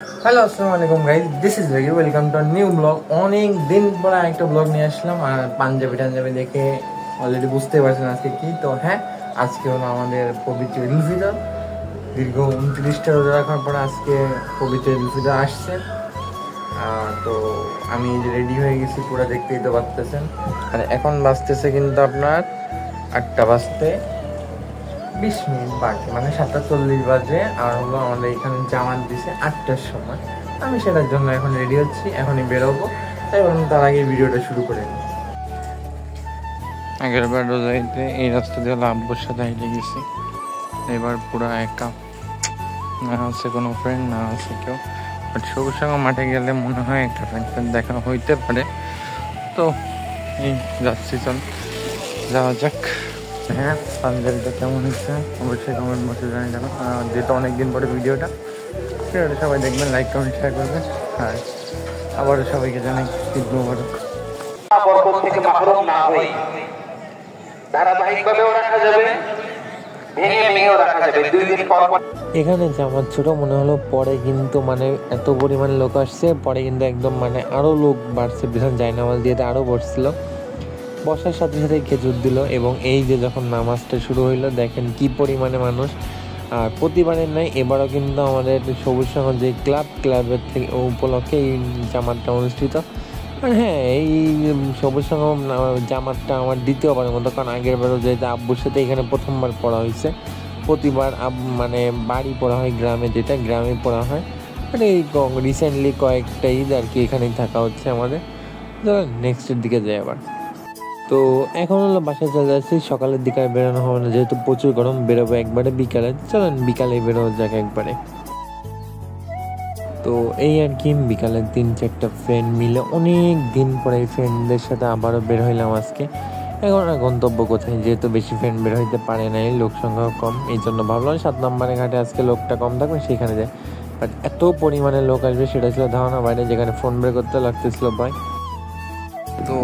Hello আসসালামু আলাইকুম guys, this is Reggie. Welcome to new blog. অনেক দিন পরে একটা ব্লগ নিয়ে আসলাম। আর পাঞ্জাবি দেখে অলরেডি বুঝতে পারছেন আজকে কি। তো হ্যাঁ, আজকে হলো আমাদের পবিত্র ঈদুল ফিতর। দীর্ঘ 29টা রোজা রাখার পরে আজকে পবিত্র ঈদুল ফিতর আসছে। তো আমি রেডি হয়ে গেছি পুরো, দেখতেই তো পারতেছেন। আর এখন বাজতেছে কিন্তু আপনার 8টা বাজতে 20 মিনিট বাকি, মানে 7:40 বাজে। আর হলো আমাদের এখানে জামাত দিছে 8টার সময়। আমি সেটার জন্য এখন রেডি হচ্ছি, এখনই বেরোবো। তাই বলুন তার আগে ভিডিওটা শুরু করে নিই। আগের বার রোজাইতে এই রাস্তা দিয়ে আব্বুর সাথে হেঁটে গেছি। এবার পুরো একা, না আছে কোনো ফ্রেন্ড, না আছে কেউ। বাট সবুজ সঙ্গে মাঠে গেলে মনে হয় একটা ফ্রেন্ড দেখা হইতে পারে। তো এই যাচ্ছি, চল যাওয়া যাক। হ্যাঁ, পাঞ্জাবিটা কেমন হচ্ছে অবশ্যই কমেন্ট বক্সে জানিয়ে দেবেন। যেহেতু অনেকদিন পরে ভিডিওটা সবাই দেখবেন, লাইক কমেন্ট শেয়ার করবেন। আর আবারও সবাইকে জানাই ঈদ মোবারক। থেকে মাহরুম না হই, ধারাবাহিকভাবেও রাখা যাবে, ভেঙেও রাখা যাবে। 2 দিন পর এখানে জামাত ছোট মনে হলো, পরে কিন্তু মানে এত পরিমাণে লোক আসছে, পরে কিন্তু একদম মানে আরও লোক বাড়ছে। পিছনে জায়নামাজ দিয়ে আরও বসছিল, বসার সাথে সাথে খেজুর দিল। এবং এই যে যখন নামাজটা শুরু হইলো, দেখেন কি পরিমাণে মানুষ। আর প্রতিবারের নয়, এবারও কিন্তু আমাদের সবুজ সংঘ যে ক্লাবের থেকে উপলক্ষে এই জামাতটা অনুষ্ঠিত। আর হ্যাঁ, এই সবুজ সংঘ জামাতটা আমার দ্বিতীয়বারের মতো, কারণ আগের বারও যেহেতু আব্বুর সাথে এখানে প্রথমবার পড়া হয়েছে। প্রতিবার মানে বাড়ি পড়া হয় গ্রামে, যেটা গ্রামে পড়া হয়। মানে এই রিসেন্টলি কয়েকটা ঈদ আর কি এখানেই থাকা হচ্ছে আমাদের। নেক্সটের দিকে যাই আবার। তো এখন হলো বাসায় চলে যাচ্ছি। সকালের দিকে আর বেরোনো হবে না, যেহেতু প্রচুর গরম। বেরোবো একবারে বিকালে। চলেন বিকালে বেরোনো যাক একবারে। তো এই আর কি, বিকালের 3-4টা ফ্রেন্ড মিলে অনেক দিন পরে এই ফ্রেন্ডদের সাথে আবারও বের হইলাম আজকে। এখন আর গন্তব্য কোথায়, যেহেতু বেশি ফ্রেন্ড বের হইতে পারে নাই, লোক সংখ্যাও কম। এই জন্য ভাবলাম 7 নম্বরের ঘাটে আজকে লোকটা কম থাকবে, সেখানে যায়। বাট এত পরিমাণে লোক আসবে সেটা ছিল ধারণা বাইরে, যেখানে ফোন বের করতে লাগতেছিল ভয়। তো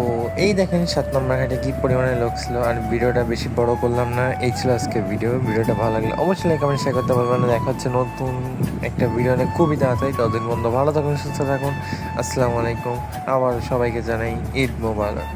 এই দেখেন 7 নম্বর ঘাটে কি পরিমাণে লোক ছিল। আর ভিডিওটা বেশি বড় করলাম না, এই ছিল আজকে ভিডিওটা ভালো লাগলে অবশ্যই লাইক কমেন্ট শেয়ার করতে পারবেন। দেখা হচ্ছে নতুন একটা ভিডিও, খুবই তাড়াতাড়ি। ততদিন বন্ধু ভালো থাকুন, সুস্থ থাকুন। আসসালামু আলাইকুম। আবার সবাইকে জানাই ঈদ মোবারক।